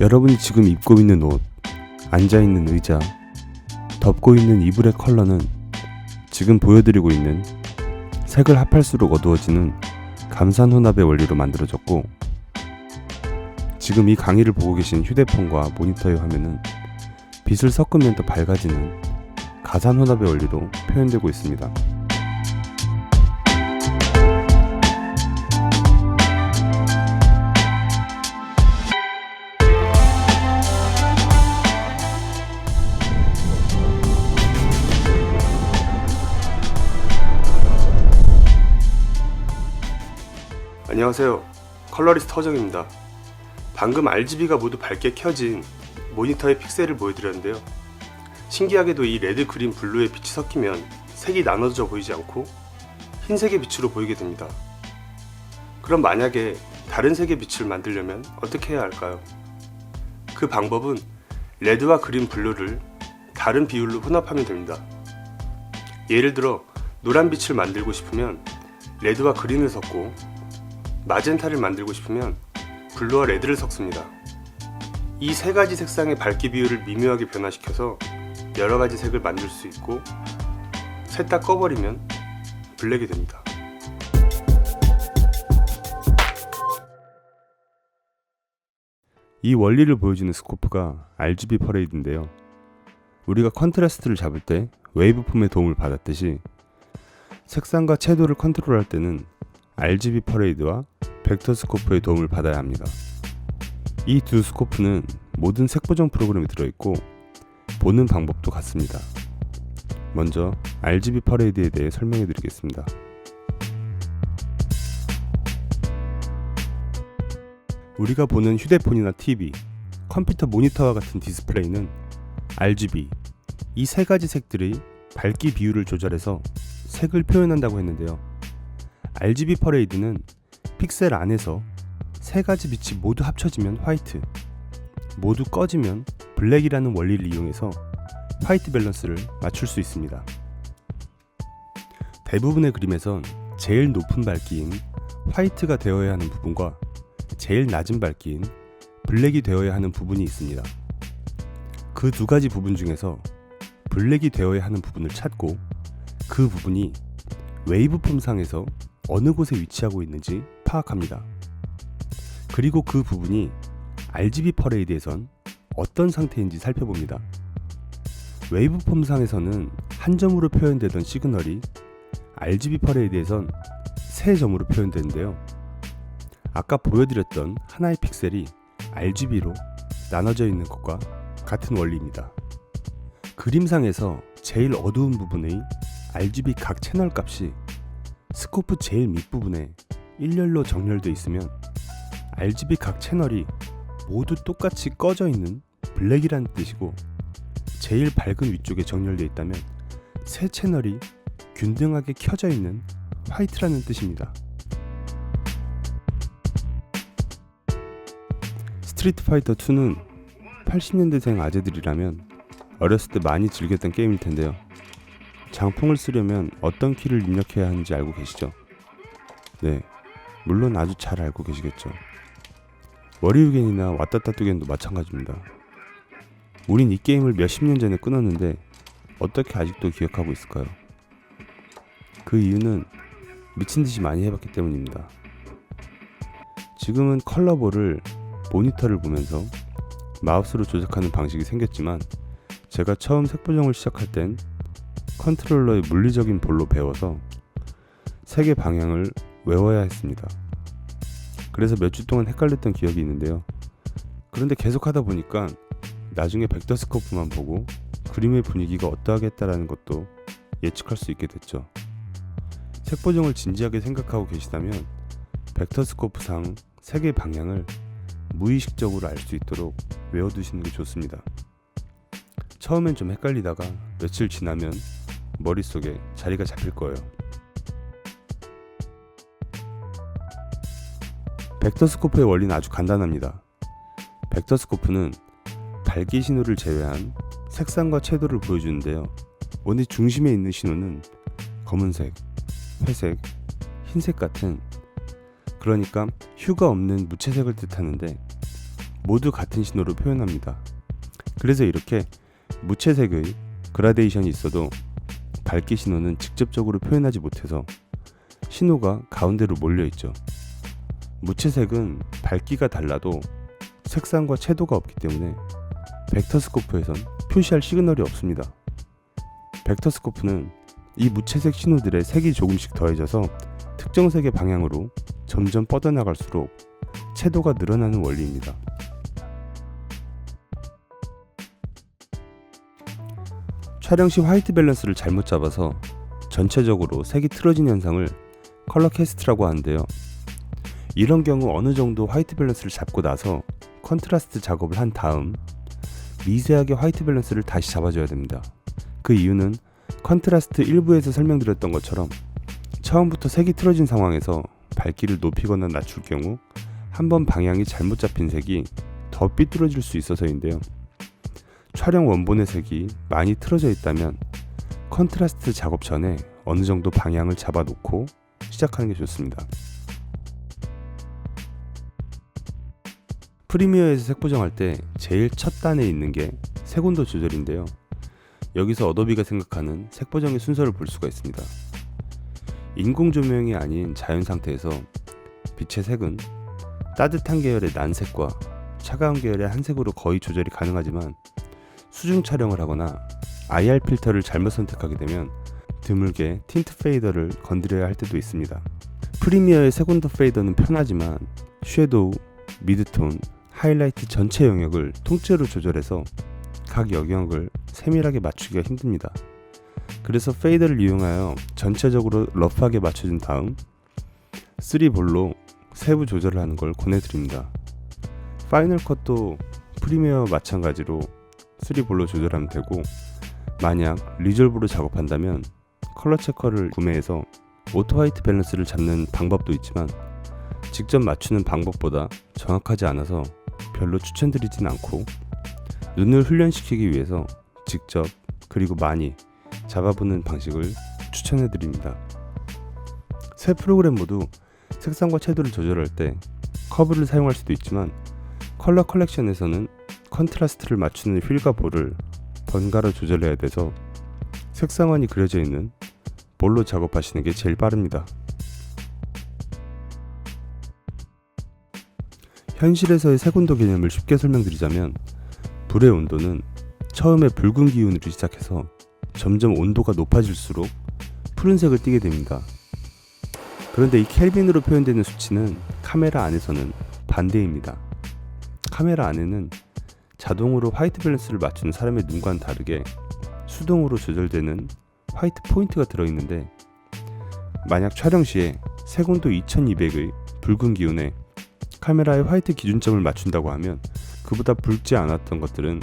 여러분이 지금 입고 있는 옷, 앉아있는 의자, 덮고 있는 이불의 컬러는 지금 보여드리고 있는 색을 합할수록 어두워지는 감산혼합의 원리로 만들어졌고, 지금 이 강의를 보고 계신 휴대폰과 모니터의 화면은 빛을 섞으면 더 밝아지는 가산혼합의 원리로 표현되고 있습니다. 안녕하세요. 컬러리스트 허정입니다. 방금 RGB가 모두 밝게 켜진 모니터의 픽셀을 보여드렸는데요. 신기하게도 이 레드, 그린, 블루의 빛이 섞이면 색이 나눠져 보이지 않고 흰색의 빛으로 보이게 됩니다. 그럼 만약에 다른 색의 빛을 만들려면 어떻게 해야 할까요? 그 방법은 레드와 그린, 블루를 다른 비율로 혼합하면 됩니다. 예를 들어 노란 빛을 만들고 싶으면 레드와 그린을 섞고, 마젠타를 만들고 싶으면 블루와 레드를 섞습니다. 이 세 가지 색상의 밝기 비율을 미묘하게 변화시켜서 여러 가지 색을 만들 수 있고, 셋 다 꺼버리면 블랙이 됩니다. 이 원리를 보여주는 스코프가 RGB 퍼레이드인데요. 우리가 컨트라스트를 잡을 때 웨이브폼의 도움을 받았듯이 색상과 채도를 컨트롤할 때는 RGB 퍼레이드와 벡터 스코프의 도움을 받아야 합니다. 이 두 스코프는 모든 색 보정 프로그램이 들어있고 보는 방법도 같습니다. 먼저 RGB 퍼레이드에 대해 설명해 드리겠습니다. 우리가 보는 휴대폰이나 TV, 컴퓨터 모니터와 같은 디스플레이는 RGB, 이 세 가지 색들의 밝기 비율을 조절해서 색을 표현한다고 했는데요. RGB 퍼레이드는 픽셀 안에서 세 가지 빛이 모두 합쳐지면 화이트, 모두 꺼지면 블랙이라는 원리를 이용해서 화이트 밸런스를 맞출 수 있습니다. 대부분의 그림에선 제일 높은 밝기인 화이트가 되어야 하는 부분과 제일 낮은 밝기인 블랙이 되어야 하는 부분이 있습니다. 그 두 가지 부분 중에서 블랙이 되어야 하는 부분을 찾고, 그 부분이 웨이브폼 상에서 어느 곳에 위치하고 있는지 파악합니다. 그리고 그 부분이 RGB 퍼레이드에선 어떤 상태인지 살펴봅니다. 웨이브폼 상에서는 한 점으로 표현되던 시그널이 RGB 퍼레이드에선 세 점으로 표현되는데요. 아까 보여드렸던 하나의 픽셀이 RGB로 나눠져 있는 것과 같은 원리입니다. 그림상에서 제일 어두운 부분의 RGB 각 채널 값이 스코프 제일 밑부분에 일렬로 정렬되어 있으면 RGB 각 채널이 모두 똑같이 꺼져 있는 블랙이라는 뜻이고, 제일 밝은 위쪽에 정렬되어 있다면 세 채널이 균등하게 켜져 있는 화이트라는 뜻입니다. 스트리트 파이터 2는 80년대생 아재들이라면 어렸을 때 많이 즐겼던 게임일 텐데요. 장풍을 쓰려면 어떤 키를 입력해야 하는지 알고 계시죠? 네, 물론 아주 잘 알고 계시겠죠. 워리우겐이나 왓따따뚜겐도 마찬가지입니다. 우린 이 게임을 몇십 년 전에 끊었는데 어떻게 아직도 기억하고 있을까요? 그 이유는 미친듯이 많이 해봤기 때문입니다. 지금은 컬러볼을 모니터를 보면서 마우스로 조작하는 방식이 생겼지만, 제가 처음 색 보정을 시작할 땐 컨트롤러의 물리적인 볼로 배워서 색의 방향을 외워야 했습니다. 그래서 몇 주 동안 헷갈렸던 기억이 있는데요. 그런데 계속 하다 보니까 나중에 벡터 스코프만 보고 그림의 분위기가 어떠하겠다라는 것도 예측할 수 있게 됐죠. 색 보정을 진지하게 생각하고 계시다면 벡터 스코프상 색의 방향을 무의식적으로 알 수 있도록 외워두시는 게 좋습니다. 처음엔 좀 헷갈리다가 며칠 지나면 머릿속에 자리가 잡힐 거예요. 벡터 스코프의 원리는 아주 간단합니다. 벡터 스코프는 밝기 신호를 제외한 색상과 채도를 보여주는데요. 원의 중심에 있는 신호는 검은색, 회색, 흰색 같은, 그러니까 휴가 없는 무채색을 뜻하는데, 모두 같은 신호로 표현합니다. 그래서 이렇게 무채색의 그라데이션이 있어도 밝기 신호는 직접적으로 표현하지 못해서 신호가 가운데로 몰려있죠. 무채색은 밝기가 달라도 색상과 채도가 없기 때문에 벡터스코프에선 표시할 시그널이 없습니다. 벡터스코프는 이 무채색 신호들의 색이 조금씩 더해져서 특정 색의 방향으로 점점 뻗어나갈수록 채도가 늘어나는 원리입니다. 촬영 시 화이트 밸런스를 잘못 잡아서 전체적으로 색이 틀어진 현상을 컬러 캐스트라고 하는데요. 이런 경우 어느 정도 화이트 밸런스를 잡고 나서 컨트라스트 작업을 한 다음 미세하게 화이트 밸런스를 다시 잡아줘야 됩니다. 그 이유는 컨트라스트 1부에서 설명드렸던 것처럼 처음부터 색이 틀어진 상황에서 밝기를 높이거나 낮출 경우 한번 방향이 잘못 잡힌 색이 더 삐뚤어질 수 있어서인데요. 촬영 원본의 색이 많이 틀어져 있다면 컨트라스트 작업 전에 어느 정도 방향을 잡아놓고 시작하는 게 좋습니다. 프리미어에서 색 보정할 때 제일 첫 단에 있는 게 색온도 조절인데요. 여기서 어도비가 생각하는 색 보정의 순서를 볼 수가 있습니다. 인공 조명이 아닌 자연 상태에서 빛의 색은 따뜻한 계열의 난색과 차가운 계열의 한색으로 거의 조절이 가능하지만 수중 촬영을 하거나 IR 필터를 잘못 선택하게 되면 드물게 틴트 페이더를 건드려야 할 때도 있습니다. 프리미어의 색온도 페이더는 편하지만 섀도우, 미드톤, 하이라이트 전체 영역을 통째로 조절해서 각 영역을 세밀하게 맞추기가 힘듭니다. 그래서 페이더를 이용하여 전체적으로 러프하게 맞춰준 다음 3볼로 세부 조절을 하는 걸 권해드립니다. 파이널 컷도 프리미어와 마찬가지로 3볼로 조절하면 되고, 만약 리졸브로 작업한다면 컬러 체커를 구매해서 오토 화이트 밸런스를 잡는 방법도 있지만 직접 맞추는 방법보다 정확하지 않아서 별로 추천드리진 않고, 눈을 훈련시키기 위해서 직접 그리고 많이 잡아보는 방식을 추천해드립니다. 세 프로그램 모두 색상과 채도를 조절할 때 커브를 사용할 수도 있지만 컬러 컬렉션에서는 컨트라스트를 맞추는 휠과 볼을 번갈아 조절해야 돼서 색상원이 그려져 있는 볼로 작업하시는 게 제일 빠릅니다. 현실에서의 색온도 개념을 쉽게 설명드리자면, 불의 온도는 처음에 붉은 기운으로 시작해서 점점 온도가 높아질수록 푸른색을 띠게 됩니다. 그런데 이 켈빈으로 표현되는 수치는 카메라 안에서는 반대입니다. 카메라 안에는 자동으로 화이트 밸런스를 맞추는 사람의 눈과는 다르게 수동으로 조절되는 화이트 포인트가 들어있는데, 만약 촬영 시에 색온도 2200의 붉은 기운에 카메라의 화이트 기준점을 맞춘다고 하면 그보다 붉지 않았던 것들은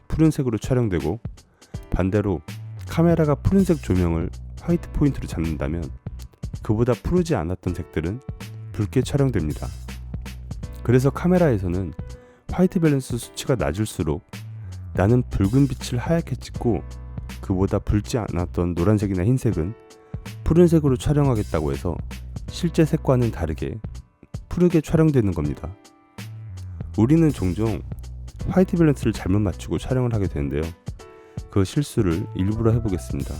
푸른색으로 촬영되고, 반대로 카메라가 푸른색 조명을 화이트 포인트로 잡는다면 그보다 푸르지 않았던 색들은 붉게 촬영됩니다. 그래서 카메라에서는 화이트 밸런스 수치가 낮을수록 나는 붉은 빛을 하얗게 찍고 그보다 붉지 않았던 노란색이나 흰색은 푸른색으로 촬영하겠다고 해서 실제 색과는 다르게 푸르게 촬영되는 겁니다. 우리는 종종 화이트 밸런스를 잘못 맞추고 촬영을 하게 되는데요. 그 실수를 일부러 해보겠습니다.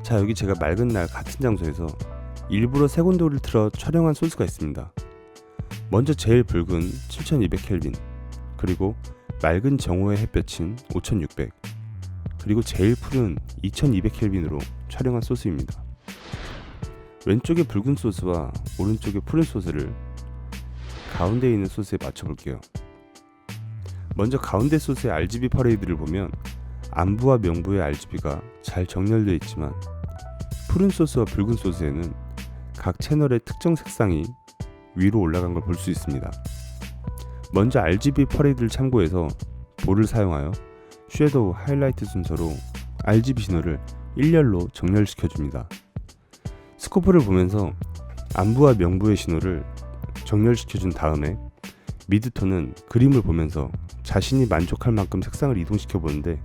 자, 여기 제가 맑은 날 같은 장소에서 일부러 색온도를 틀어 촬영한 소스가 있습니다. 먼저 제일 붉은 7200켈빈, 그리고 맑은 정오의 햇볕인 5600, 그리고 제일 푸른 2200켈빈으로 촬영한 소스입니다. 왼쪽의 붉은 소스와 오른쪽의 푸른 소스를 가운데에 있는 소스에 맞춰볼게요. 먼저 가운데 소스의 RGB 퍼레이드를 보면 안부와 명부의 RGB가 잘 정렬되어 있지만 푸른 소스와 붉은 소스에는 각 채널의 특정 색상이 위로 올라간 걸 볼 수 있습니다. 먼저 RGB 퍼레이드를 참고해서 볼을 사용하여 섀도우, 하이라이트 순서로 RGB 신호를 일렬로 정렬시켜줍니다. 스코프를 보면서 안부와 명부의 신호를 정렬시켜준 다음에 미드톤은 그림을 보면서 자신이 만족할 만큼 색상을 이동시켜 보는데,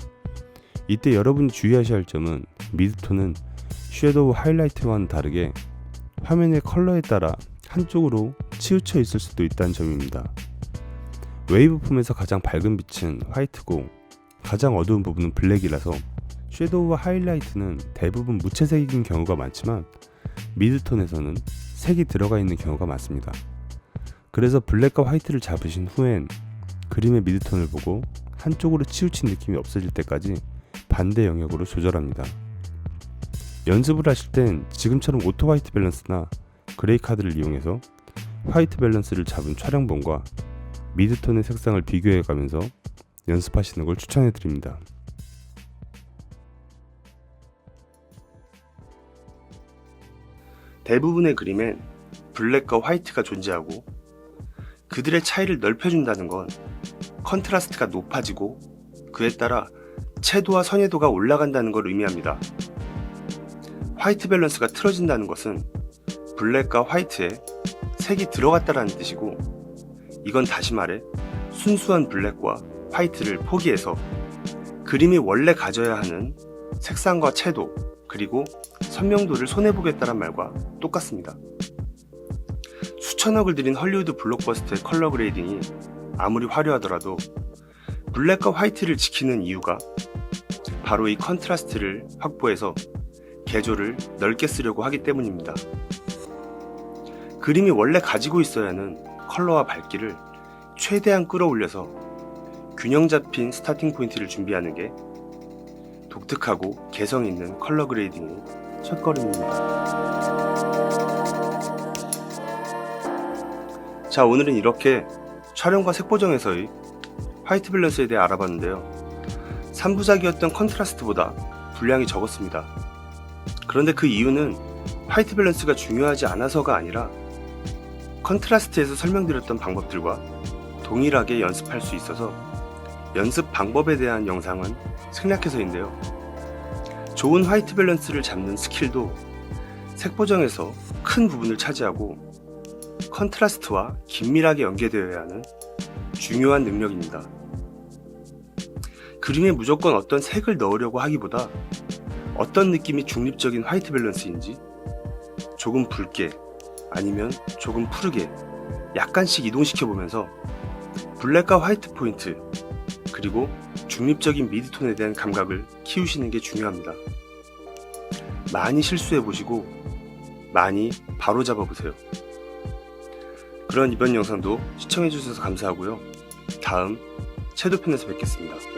이때 여러분이 주의하셔야 할 점은 미드톤은 섀도우, 하이라이트와는 다르게 화면의 컬러에 따라 한쪽으로 치우쳐 있을 수도 있다는 점입니다. 웨이브폼에서 가장 밝은 빛은 화이트고 가장 어두운 부분은 블랙이라서 섀도우와 하이라이트는 대부분 무채색인 경우가 많지만 미드톤에서는 색이 들어가 있는 경우가 많습니다. 그래서 블랙과 화이트를 잡으신 후엔 그림의 미드톤을 보고 한쪽으로 치우친 느낌이 없어질 때까지 반대 영역으로 조절합니다. 연습을 하실 땐 지금처럼 오토 화이트 밸런스나 그레이 카드를 이용해서 화이트 밸런스를 잡은 촬영본과 미드톤의 색상을 비교해 가면서 연습하시는 걸 추천해 드립니다. 대부분의 그림엔 블랙과 화이트가 존재하고 그들의 차이를 넓혀준다는 건 컨트라스트가 높아지고 그에 따라 채도와 선예도가 올라간다는 걸 의미합니다. 화이트 밸런스가 틀어진다는 것은 블랙과 화이트에 색이 들어갔다라는 뜻이고, 이건 다시 말해 순수한 블랙과 화이트를 포기해서 그림이 원래 가져야 하는 색상과 채도 그리고 선명도를 손해보겠다는 말과 똑같습니다. 수천억을 들인 헐리우드 블록버스터의 컬러 그레이딩이 아무리 화려하더라도 블랙과 화이트를 지키는 이유가 바로 이 컨트라스트를 확보해서 개조를 넓게 쓰려고 하기 때문입니다. 그림이 원래 가지고 있어야 하는 컬러와 밝기를 최대한 끌어올려서 균형 잡힌 스타팅 포인트를 준비하는 게 독특하고 개성 있는 컬러 그레이딩의 첫걸음입니다. 자, 오늘은 이렇게 촬영과 색보정에서의 화이트 밸런스에 대해 알아봤는데요. 3부작이었던 컨트라스트보다 분량이 적었습니다. 그런데 그 이유는 화이트 밸런스가 중요하지 않아서가 아니라 컨트라스트에서 설명드렸던 방법들과 동일하게 연습할 수 있어서 연습 방법에 대한 영상은 생략해서인데요. 좋은 화이트 밸런스를 잡는 스킬도 색보정에서 큰 부분을 차지하고 컨트라스트와 긴밀하게 연계되어야 하는 중요한 능력입니다. 그림에 무조건 어떤 색을 넣으려고 하기보다 어떤 느낌이 중립적인 화이트 밸런스인지 조금 붉게 아니면 조금 푸르게 약간씩 이동시켜보면서 블랙과 화이트 포인트 그리고 중립적인 미드톤에 대한 감각을 키우시는 게 중요합니다. 많이 실수해보시고 많이 바로잡아보세요. 그런 이번 영상도 시청해주셔서 감사하고요. 다음 섀도우 편에서 뵙겠습니다.